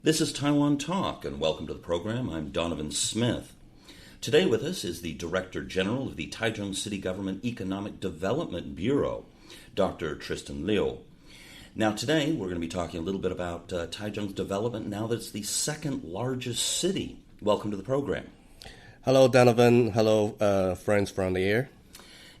This is Taiwan Talk, and welcome to the program. I'm Donovan Smith. Today with us is the Director General of the Taichung City Government Economic Development Bureau, Dr. Tristan Liu. Now today we're going to be talking a little bit about Taichung's development now that it's the second largest city. Welcome to the program. Hello, Donovan. Hello, friends from the air.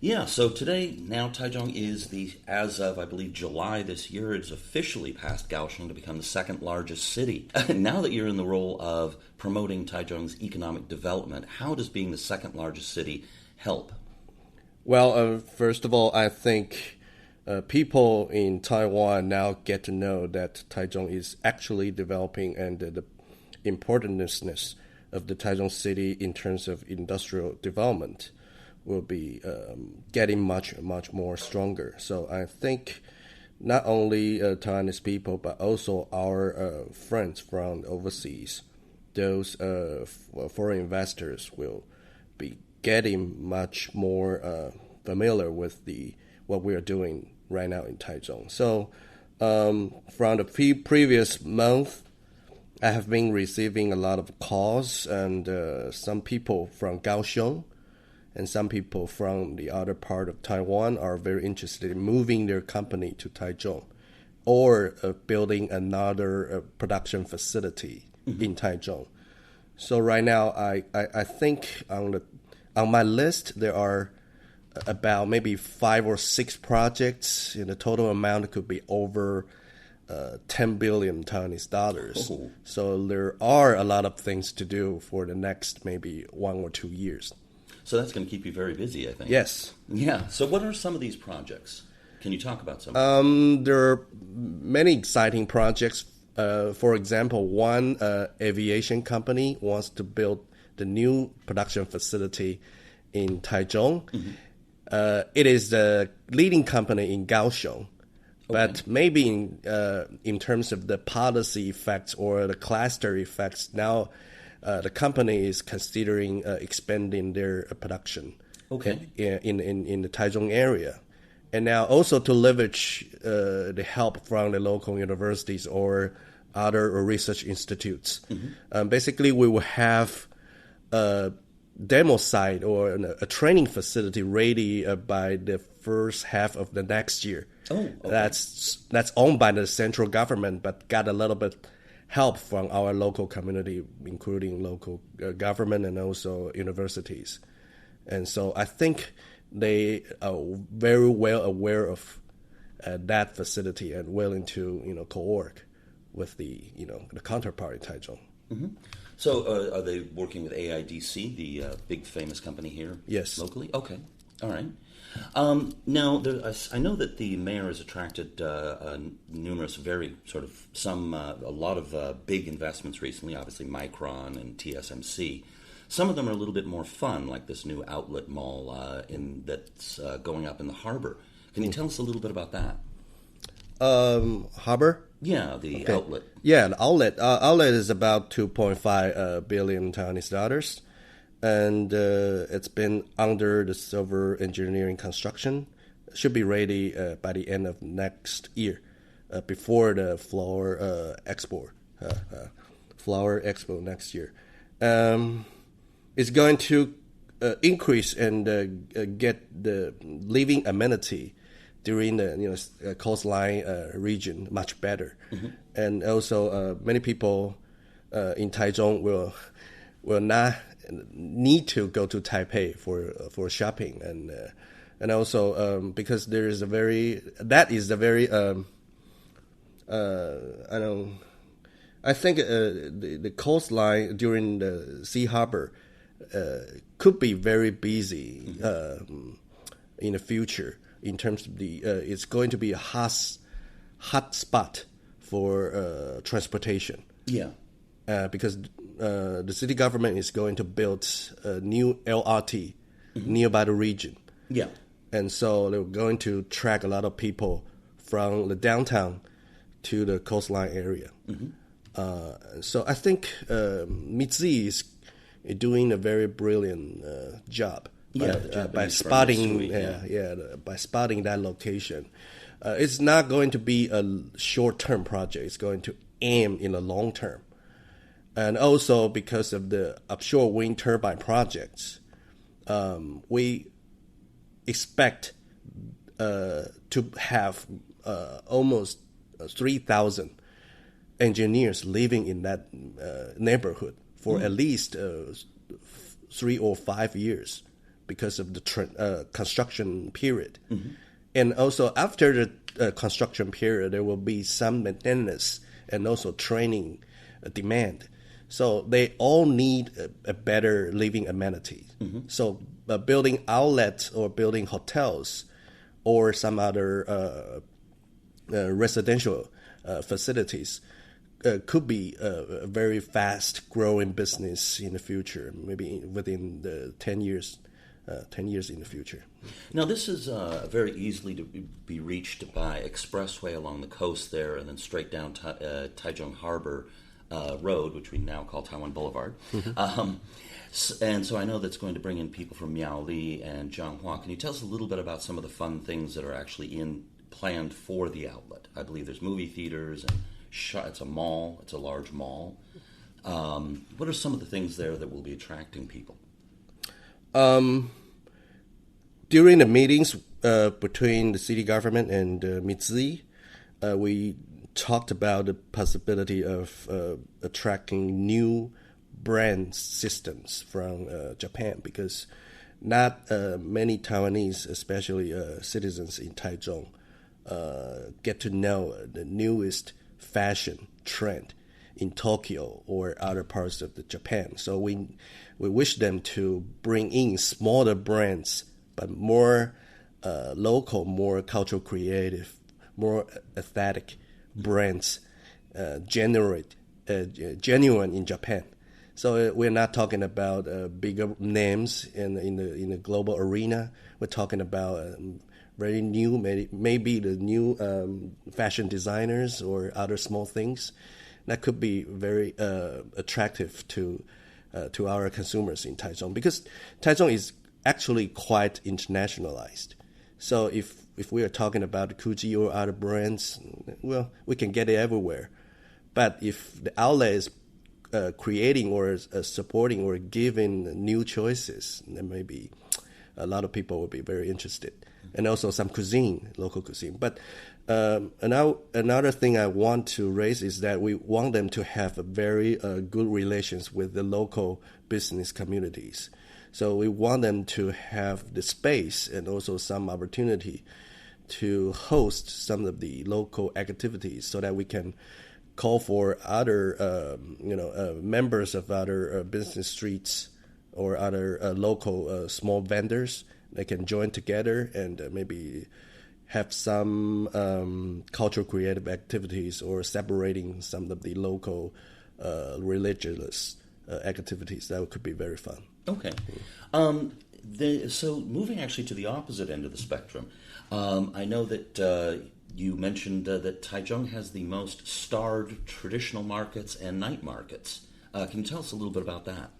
Yeah, so today, now Taichung is as of, I believe, July this year, it's officially passed Kaohsiung to become the second largest city. Now that you're in the role of promoting Taichung's economic development, how does being the second largest city help? Well, first of all, I think people in Taiwan now get to know that Taichung is actually developing and the importance of the Taichung city in terms of industrial development will be getting much more stronger. So I think not only Taiwanese people, but also our friends from overseas, those foreign investors will be getting much more familiar with what we are doing right now in Taichung. So from the previous month, I have been receiving a lot of calls, and some people from Kaohsiung and some people from the other part of Taiwan are very interested in moving their company to Taichung or building another production facility in Taichung. So right now, I think on my list there are about maybe 5 or 6 projects, and the total amount could be over 10 billion Taiwanese dollars. Oh. So there are a lot of things to do for the next maybe 1 or 2 years. So that's going to keep you very busy, I think. Yes. Yeah. So what are some of these projects? Can you talk about some? There are many exciting projects. For example, one aviation company wants to build the new production facility in Taichung. Mm-hmm. It is the leading company in Kaohsiung. But maybe in terms of the policy effects or the cluster effects, now the company is considering expanding their production in the Taichung area. And now also to leverage the help from the local universities or other research institutes. Mm-hmm. Basically, we will have a demo site or a training facility ready by the first half of the next year. Oh, okay. That's owned by the central government, but got a little bit help from our local community, including local government and also universities. And so I think they are very well aware of that facility and willing to co-work with the counterpart in Taichung. Mm-hmm. So are they working with AIDC, the big famous company here? Yes. Locally? Okay. All right. Now, I know that the mayor has attracted numerous, a lot of big investments recently, obviously Micron and TSMC. Some of them are a little bit more fun, like this new outlet mall that's going up in the harbor. Can you tell us a little bit about that? Harbor? Yeah, the outlet. Yeah, the outlet. Outlet is about 2.5 billion Taiwanese dollars. And it's been under the civil engineering construction. It should be ready by the end of next year, before the flower expo next year. It's going to increase and get the living amenity during the coastline region much better. Mm-hmm. And also many people in Taichung will not need to go to Taipei for shopping, and also because there is I think the coastline during the sea harbor could be very busy in the future in terms of it's going to be a hot spot for transportation. Yeah. Because the city government is going to build a new LRT nearby the region. Yeah. And so they're going to attract a lot of people from the downtown to the coastline area. Mm-hmm. So I think Mitsui is doing a very brilliant job by spotting by spotting that location. It's not going to be a short-term project. It's going to aim in the long term. And also because of the offshore wind turbine projects, we expect to have almost 3,000 engineers living in that neighborhood for at least 3 or 5 years because of the construction period. And also after the construction period, there will be some maintenance and also training demand. So they all need a better living amenity. So building outlets or building hotels or some other residential facilities could be a very fast growing business in the future, maybe within the 10 years in the future. Now, this is very easily to be reached by expressway along the coast there and then straight down Taichung Harbor Road, which we now call Taiwan Boulevard. And so I know that's going to bring in people from Miaoli and Zhanghua. Can you tell us a little bit about some of the fun things that are actually planned for the outlet? I believe there's movie theaters, and it's a mall, it's a large mall. What are some of the things there that will be attracting people? During the meetings between the city government and Mitsui, we talked about the possibility of attracting new brand systems from Japan, because not many Taiwanese, especially citizens in Taichung, get to know the newest fashion trend in Tokyo or other parts of Japan. So we wish them to bring in smaller brands, but more local, more cultural creative, more aesthetic brands, genuine in Japan. So we're not talking about bigger names in the global arena. We're talking about very new, maybe the new fashion designers or other small things that could be very attractive to our consumers in Taichung, because Taichung is actually quite internationalized. So if we are talking about Gucci or other brands, well, we can get it everywhere. But if the outlet is creating or supporting or giving new choices, then maybe a lot of people will be very interested. And also some cuisine, local cuisine. But another thing I want to raise is that we want them to have a very good relations with the local business communities. So we want them to have the space and also some opportunity to host some of the local activities, so that we can call for other members of other business streets or other local small vendors. They can join together and maybe have some cultural creative activities, or separating some of the local religious activities. That could be very fun. Okay. So moving actually to the opposite end of the spectrum, I know that you mentioned that Taichung has the most starred traditional markets and night markets. Can you tell us a little bit about that?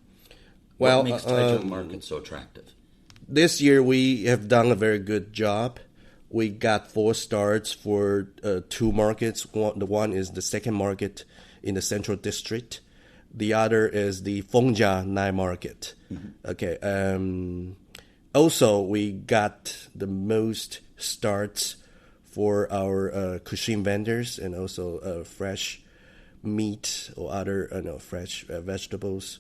Well, what makes Taichung market so attractive? This year we have done a very good job. We got 4 stars for 2 markets. One is the second market in the Central District. The other is the Fongjia night market. Okay. Also, we got the most starts for our cuisine vendors, and also fresh meat or other fresh vegetables.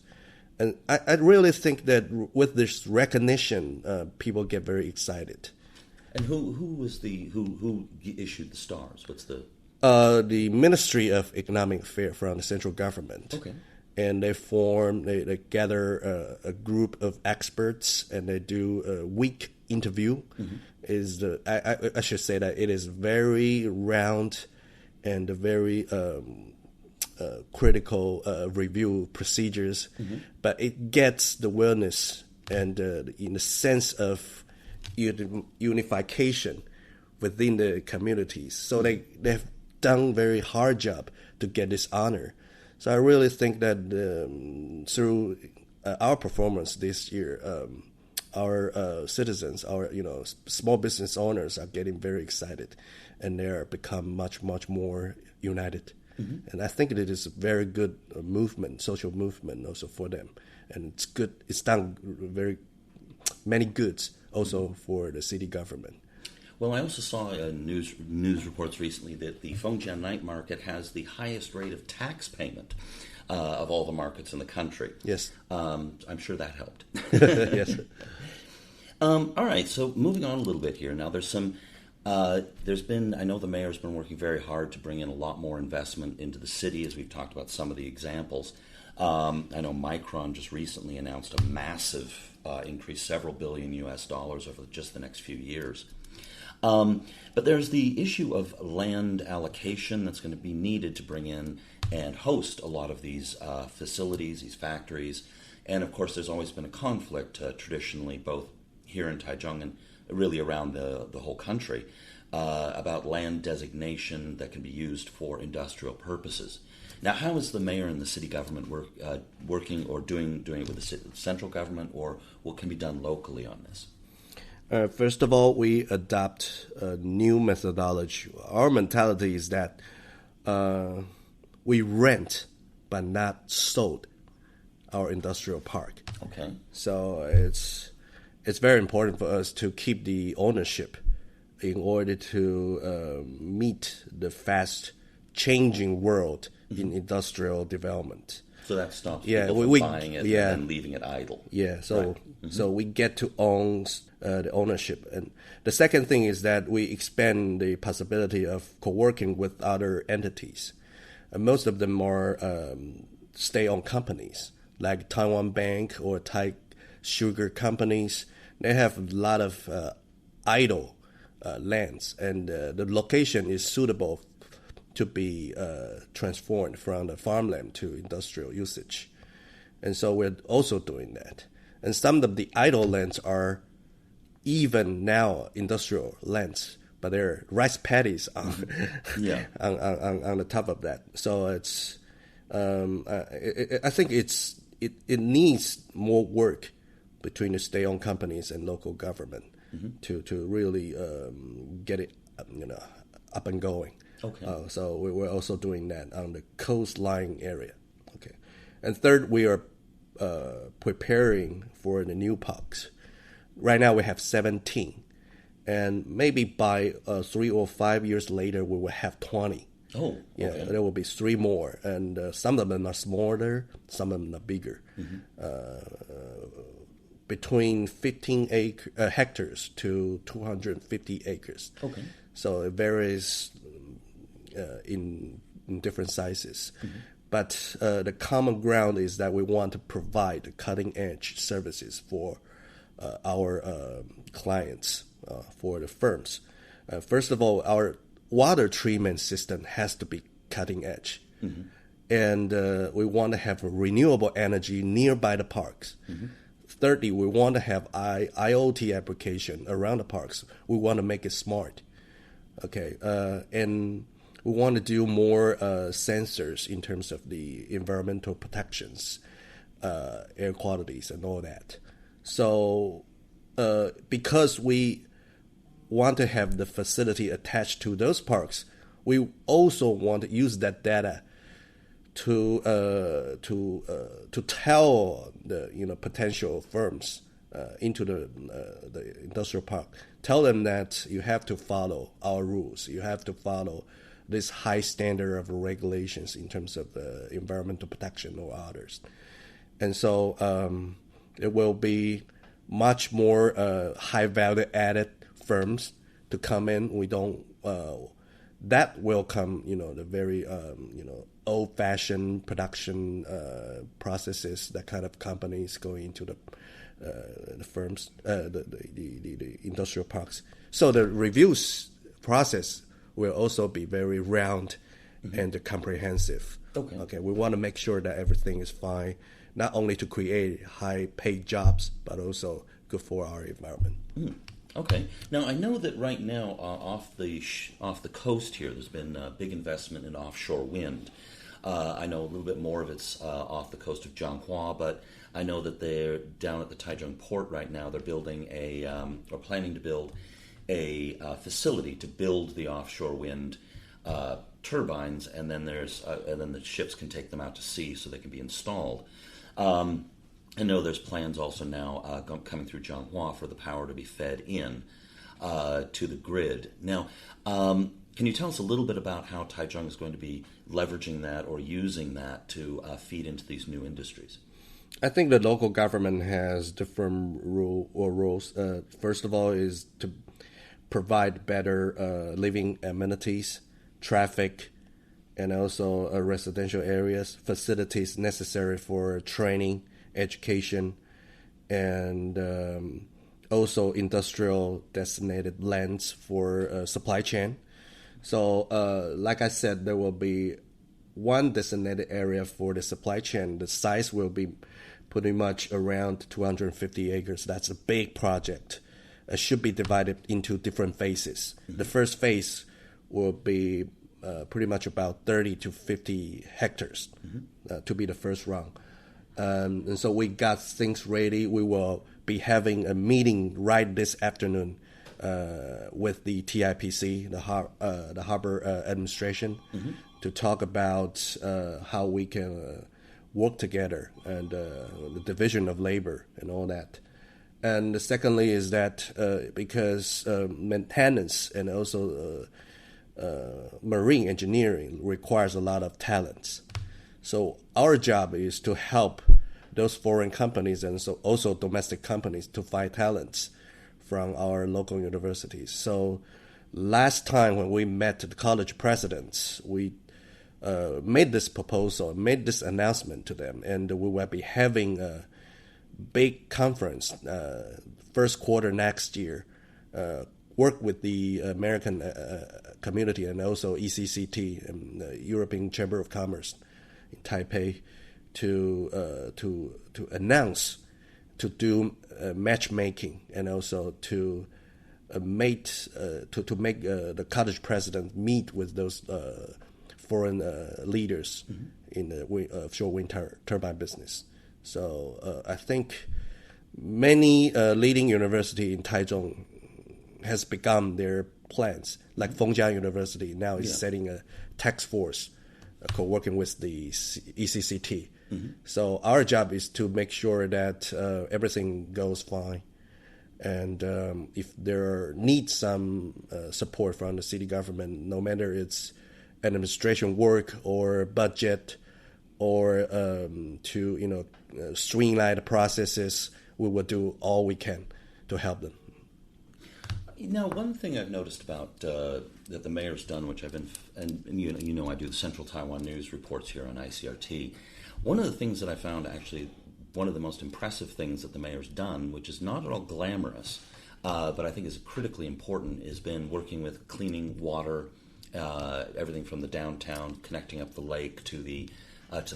And I really think that with this recognition, people get very excited. And who issued the stars? What's the Ministry of Economic Affairs from the central government. Okay. And they gather a group of experts, and they do a week interview. I should say that it is very round and very critical review procedures, but it gets the wellness and in the sense of unification within the communities. So they've done very hard job to get this honor. So I really think that through our performance this year, our citizens, our small business owners are getting very excited, and they are become much more united. And I think it is a very good movement, social movement also for them. And it's good. It's done very many goods also for the city government. Well, I also saw news reports recently that the Fengjian night market has the highest rate of tax payment of all the markets in the country. Yes. I'm sure that helped. Yes. All right, so moving on a little bit here. Now, I know the mayor's been working very hard to bring in a lot more investment into the city, as we've talked about some of the examples. I know Micron just recently announced a massive increase, several billion US dollars over just the next few years. But there's the issue of land allocation that's going to be needed to bring in and host a lot of these facilities, these factories. And of course, there's always been a conflict traditionally, both here in Taichung and really around the whole country, about land designation that can be used for industrial purposes. Now, how is the mayor and the city government working or doing it with the central government, or what can be done locally on this? First of all, we adopt a new methodology. Our mentality is that we rent but not sold our industrial park. Okay. So it's very important for us to keep the ownership in order to meet the fast changing world in industrial development. So that stops people from buying it and leaving it idle. Yeah, so we get to own the ownership. And the second thing is that we expand the possibility of co-working with other entities. Most of them are state-owned companies, like Taiwan Bank or Thai Sugar companies. They have a lot of idle lands, and the location is suitable to be transformed from the farmland to industrial usage. And so we're also doing that. And some of the idle lands are even now industrial lands, but there are rice paddies on, on the top of that. So it's I think it needs more work between the state-owned companies and local government to really get it up and going. Okay. So we're also doing that on the coastline area. Okay. And third, we are preparing for the new parks. Right now we have 17. And maybe by 3 or 5 years later, we will have 20. Oh, okay. Yeah, there will be 3 more. And some of them are smaller, some of them are bigger. Between 15 hectares to 250 acres. Okay. So it varies in different sizes. But the common ground is that we want to provide cutting-edge services for our clients, for the firms. First of all, our water treatment system has to be cutting-edge. And we want to have renewable energy nearby the parks. Thirdly, we want to have IoT application around the parks. We want to make it smart. Okay, and we want to do more sensors in terms of the environmental protections, air qualities, and all that. So, because we want to have the facility attached to those parks, we also want to use that data to tell the potential firms into the industrial park, tell them that you have to follow our rules, you have to follow this high standard of regulations in terms of environmental protection or others. And so it will be much more high value added firms to come in. We don't that will come, the very old fashioned production processes, that kind of companies going into the firms, the industrial parks. So the reviews process will also be very round and comprehensive. Okay, we want to make sure that everything is fine, not only to create high-paid jobs, but also good for our environment. Okay. Now, I know that right now off the coast here, there's been a big investment in offshore wind. I know a little bit more of it's off the coast of Jianghua, but I know that they're down at the Taichung port right now. They're building or planning to build a facility to build the offshore wind turbines, and then the ships can take them out to sea so they can be installed. I know there's plans also now coming through Jianghua for the power to be fed in to the grid. Now, can you tell us a little bit about how Taichung is going to be leveraging that or using that to feed into these new industries? I think the local government has different rules. First of all, is to provide better living amenities, traffic, and also residential areas, facilities necessary for training, education, and also industrial designated lands for supply chain. So, like I said, there will be one designated area for the supply chain. The size will be pretty much around 250 acres. That's a big project. It should be divided into different phases. Mm-hmm. The first phase will be pretty much about 30 to 50 hectares to be the first round. And so we got things ready. We will be having a meeting right this afternoon with the TIPC, the Harbor Administration, to talk about how we can work together and the division of labor and all that. And secondly is that because maintenance and also marine engineering requires a lot of talents. So our job is to help those foreign companies and so also domestic companies to find talents from our local universities. So last time when we met the college presidents, we made this proposal, made this announcement to them, and we will be having a big conference first quarter next year, work with the American community and also ECCT and the European Chamber of Commerce in Taipei to announce, to do matchmaking and also to make the college president meet with those foreign leaders in the offshore wind turbine business. So I think many leading university in Taichung has begun their plans. Like Fengjiang University now is setting a task force co-working with the ECCT. So our job is to make sure that everything goes fine. And if there needs some support from the city government, no matter it's administration work or budget or to streamline the processes, we will do all we can to help them. Now, one thing I've noticed about that the mayor's done, which I've been, and you know I do the Central Taiwan News reports here on ICRT. One of the things that I found actually one of the most impressive things that the mayor's done, which is not at all glamorous, but I think is critically important, has been working with cleaning water, everything from the downtown, connecting up the lake to the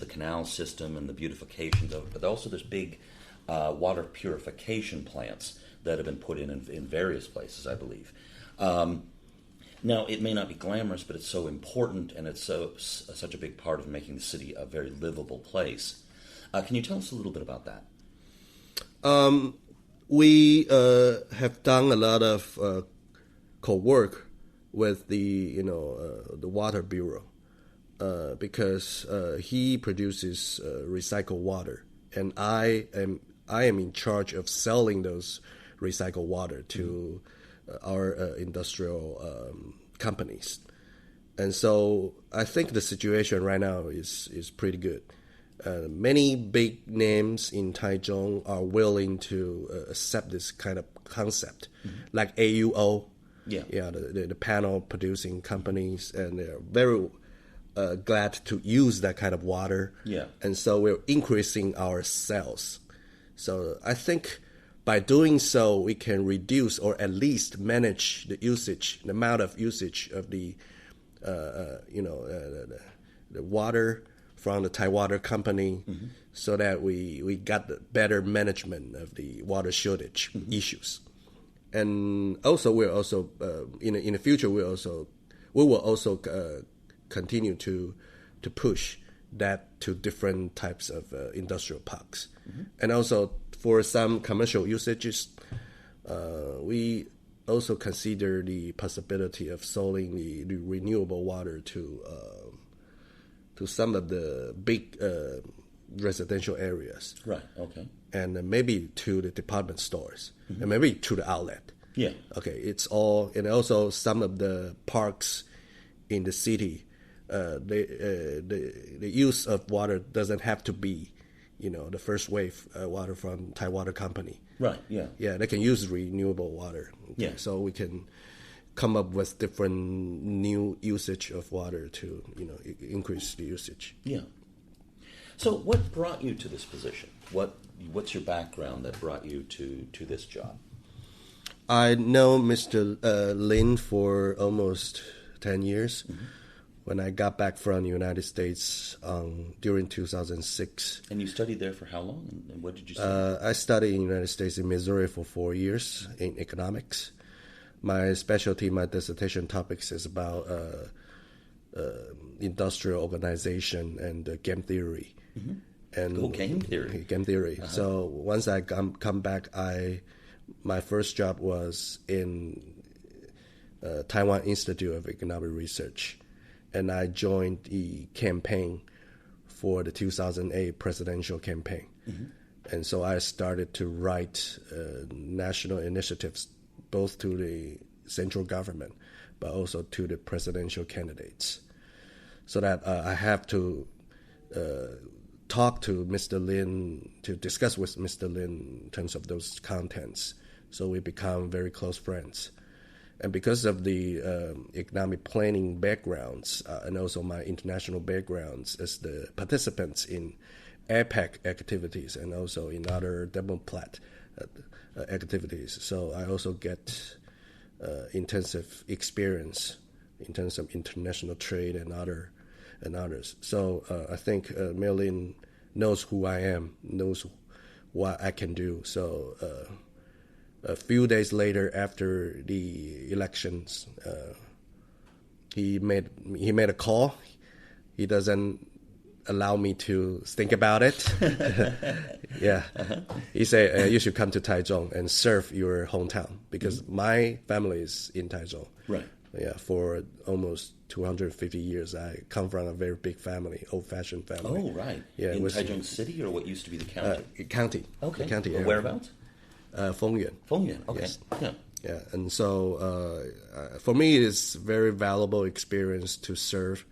canal system and the beautification of it. But also there's big water purification plants that have been put in various places, I believe. Now, it may not be glamorous, but it's so important, and it's such a big part of making the city a very livable place. Can you tell us a little bit about that? We have done a lot of co-work with the Water Bureau because he produces recycled water, and I am in charge of selling those recycled water to our industrial companies. And so I think the situation right now is pretty good. Many big names in Taichung are willing to accept this kind of concept, like AUO, the panel producing companies, and they're very glad to use that kind of water. Yeah. And so we're increasing our sales. So I think by doing so, we can reduce or at least manage the usage, the amount of usage of the water from the Taiwater company, so that we got the better management of the water shortage issues. And also we're also in the future we will also continue to push that to different types of industrial parks. And also for some commercial usages, we also consider the possibility of selling the renewable water to some of the big residential areas. Right. Okay. And maybe to the department stores, and maybe to the outlet. Yeah. Okay, it's all, and also some of the parks in the city, the use of water doesn't have to be, the first wave water from Taiwan Company. Right. Yeah. Yeah, they can use renewable water. Okay? Yeah. So we can come up with different new usage of water to, increase the usage. Yeah. So what brought you to this position? What's your background that brought you to this job? I know Mr. Lin for almost 10 years. When I got back from the United States during 2006. And you studied there for how long? And what did you study? I studied in the United States in Missouri for 4 years in economics. My specialty, my dissertation topics is about industrial organization and game theory. And game theory. Game theory. So once I come back, my first job was in Taiwan Institute of Economic Research, and I joined the campaign for the 2008 presidential campaign. And so I started to write national initiatives, both to the central government, but also to the presidential candidates, so that I have to talk to Mr. Lin, to discuss with Mr. Lin in terms of those contents. So we become very close friends. And because of the economic planning backgrounds and also my international backgrounds as the participants in APEC activities and also in other Democrat activities, so I also get intensive experience in terms of international trade and others. So I think Lin knows who I am, knows what I can do. So a few days later, after the elections, he made a call. He doesn't allow me to think about it. Yeah, he said you should come to Taichung and serve your hometown, because my family is in Taichung. Right. Yeah, for almost 250 years, I come from a very big family, old-fashioned family. Oh, right. Yeah, in Taichung City, or what used to be the county? County. Okay. The county area. Whereabouts? Fengyuan. Fengyuan. Okay. Yes. Yeah. Yeah, and so for me, it's very valuable experience to serve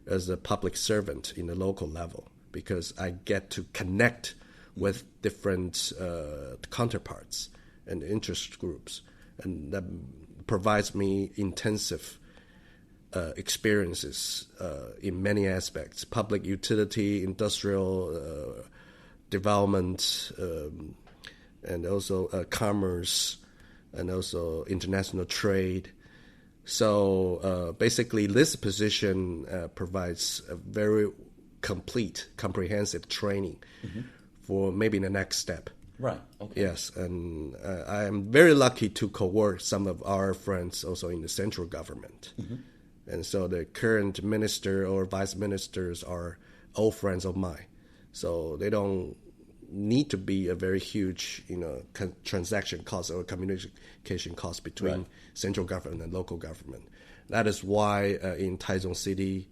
as a public servant in the local level, because I get to connect with different counterparts and interest groups, and that provides me intensive experiences in many aspects: public utility, industrial development, and also commerce, and also international trade. So basically, this position provides a very complete, comprehensive training for maybe the next step. Right. Okay. Yes, and I am very lucky to co-work some of our friends also in the central government. And so the current minister or vice ministers are old friends of mine. So they don't need to be a very huge, transaction cost or communication cost between central government and local government. That is why in Taichung City,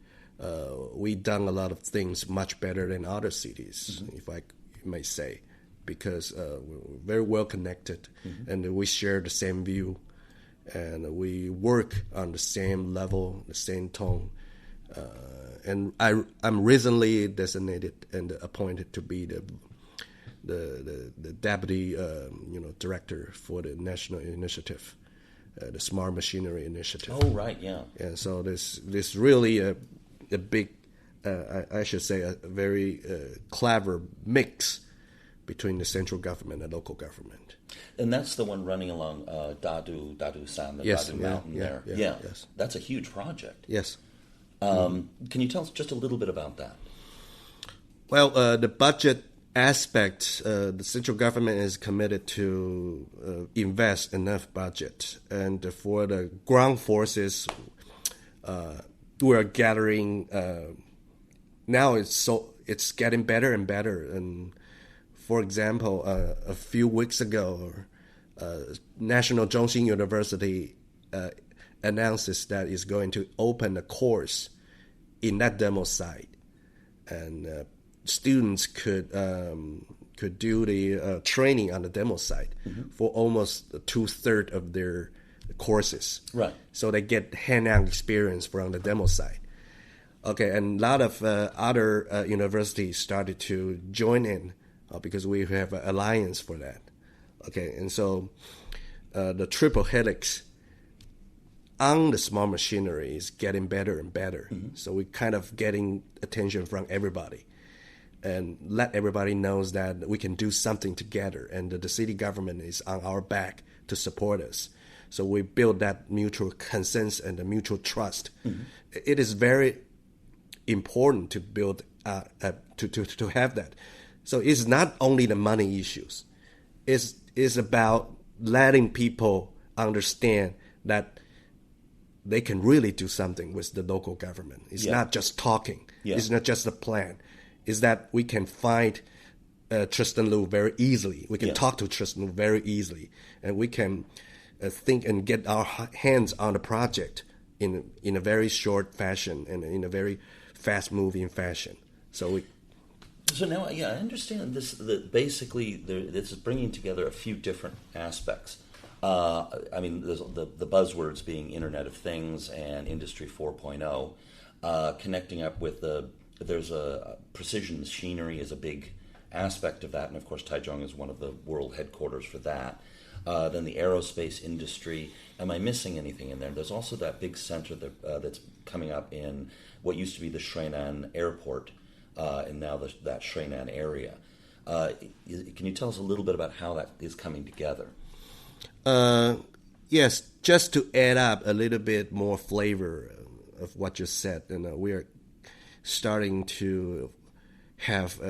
we've done a lot of things much better than other cities, if I may say, because we're very well connected, and we share the same view, and we work on the same level, the same tone. And I'm recently designated and appointed to be the deputy, director for the national initiative, the Smart Machinery Initiative. Oh, right, yeah. And so this really a big, I should say, a very clever mix between the central government and local government. And that's the one running along Dadu-san, the Dadu Mountain there. Yeah. Yes. That's a huge project. Yes. Can you tell us just a little bit about that? Well, the budget aspect, the central government is committed to invest enough budget, and for the ground forces, we are gathering. Now it's getting better and better. And for example, a few weeks ago, National Zhongxin University announces that it's going to open a course in that demo site, and students could do the training on the demo site for almost 2/3 of their courses. Right. So they get hand-on experience from the demo site. Okay, and a lot of other universities started to join in because we have an alliance for that. Okay, and so the triple helix on the small machinery is getting better and better. So we kind of getting attention from everybody and let everybody knows that we can do something together, and that the city government is on our back to support us. So we build that mutual consensus and the mutual trust. It is very important to build to have that. So it's not only the money issues. It's about letting people understand that they can really do something with the local government. It's not just talking. It's not just a plan. It's that we can find Tristan Liu very easily. We can talk to Tristan Liu very easily, and we can think and get our hands on the project in a very short fashion and in a very fast-moving fashion. So now, I understand this. That basically, this is bringing together a few different aspects. I mean, there's the buzzwords being Internet of Things and Industry 4.0, connecting up with there's a precision machinery is a big aspect of that, and of course Taichung is one of the world headquarters for that. Then the aerospace industry. Am I missing anything in there? There's also that big center that's coming up in what used to be the Shuinan Airport, and now that Shuinan area. Can you tell us a little bit about how that is coming together? Yes, just to add up a little bit more flavor of what you said, and we are starting to have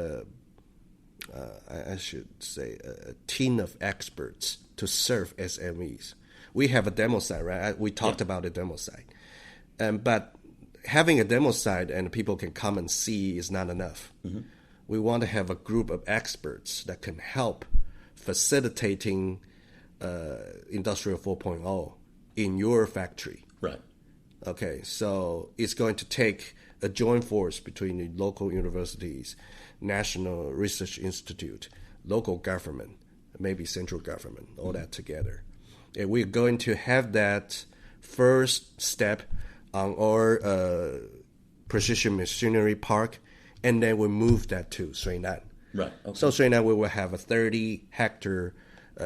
I should say a team of experts to serve SMEs. We have a demo site, right? We talked about the demo site, but having a demo site and people can come and see is not enough. We want to have a group of experts that can help facilitating Industrial 4.0 in your factory. Right. Okay, so it's going to take a joint force between the local universities, National Research Institute, local government, maybe central government, all that together. And we're going to have that first step on our precision machinery park, and then we move that to Shuinan. Right. Okay. So Shuinan, we will have a 30-hectare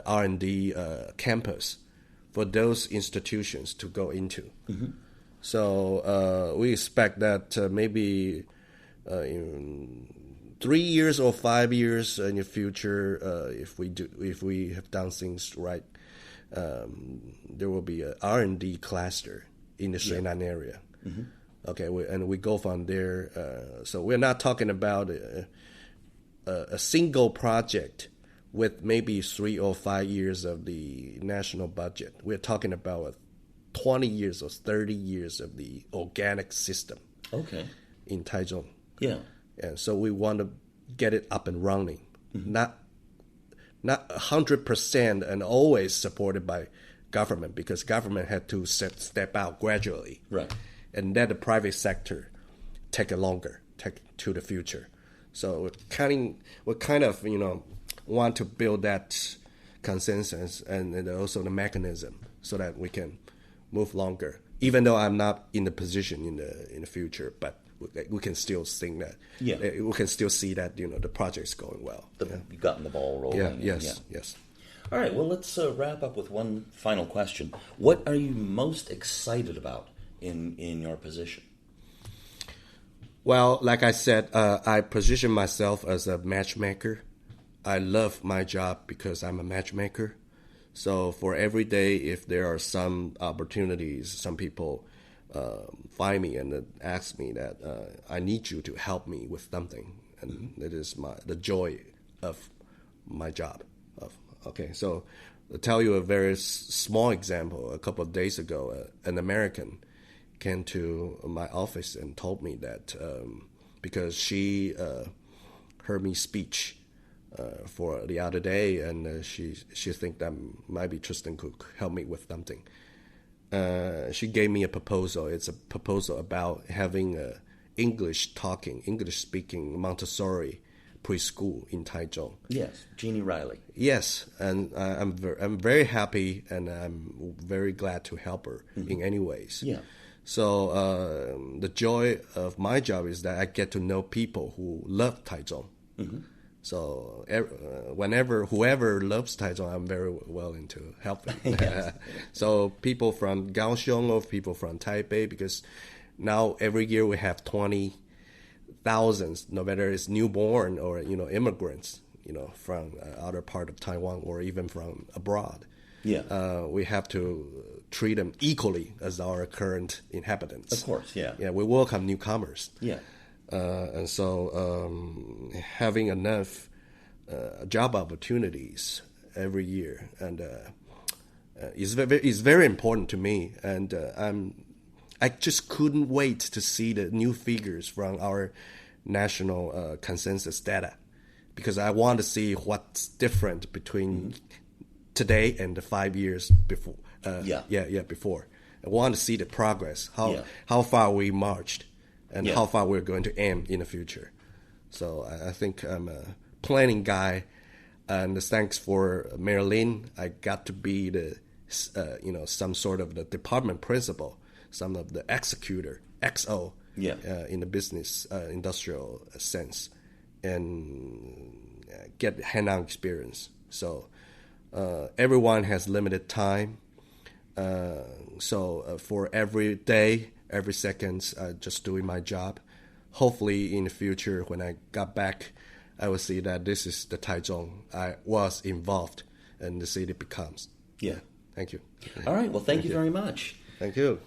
R&D campus for those institutions to go into. So we expect that maybe in 3 years or 5 years in the future, if we have done things right, there will be a R&D cluster in the Shuinan area. Okay, and we go from there. So we're not talking about a single project with maybe 3 or 5 years of the national budget. We're talking about 20 years or 30 years of the organic system. Okay. In Taichung. Yeah. And so we want to get it up and running, not 100% and always supported by government, because government had to step out gradually. Right. And let the private sector take to the future. So we're kind of want to build that consensus and also the mechanism so that we can move longer. Even though I'm not in the position in the future, but we can still think that. Yeah. We can still see that the project's going well. You've gotten the ball rolling. Yes. All right. Well, let's wrap up with one final question. What are you most excited about in your position? Well, like I said, I position myself as a matchmaker. I love my job because I'm a matchmaker. So for every day, if there are some opportunities, some people find me and ask me that I need you to help me with something, and it is the joy of my job. Okay, so I'll tell you a very small example. A couple of days ago, an American came to my office and told me that because she heard me speech for the other day, and she think that might be Tristan could help me with something. She gave me a proposal. It's a proposal about having a English speaking Montessori preschool in Taichung. Yes, Jeannie Riley. Yes, and I'm very happy, and I'm very glad to help her in any ways. Yeah. So the joy of my job is that I get to know people who love Taichung. So whoever loves Taichung, I'm very willing to help them. Yes. So people from Kaohsiung or people from Taipei, because now every year we have 20,000, no matter it's newborn or immigrants, from other part of Taiwan or even from abroad. Yeah. We have to treat them equally as our current inhabitants. Of course, yeah. Yeah, we welcome newcomers. Yeah. And so having enough job opportunities every year and is very important to me. And I just couldn't wait to see the new figures from our national consensus data, because I want to see what's different between today and the 5 years before. Before. I want to see the progress, how far we marched, and how far we're going to aim in the future. So I think I'm a planning guy, and thanks for Mayor Lin, I got to be the some sort of the department principal, some of the executor, XO, in the business industrial sense, and get hand-on experience. So everyone has limited time. So for every day, every second, just doing my job. Hopefully in the future, when I got back, I will see that this is the Taichung I was involved and the city becomes. Yeah. Thank you. All right. Well, thank you very much. Thank you.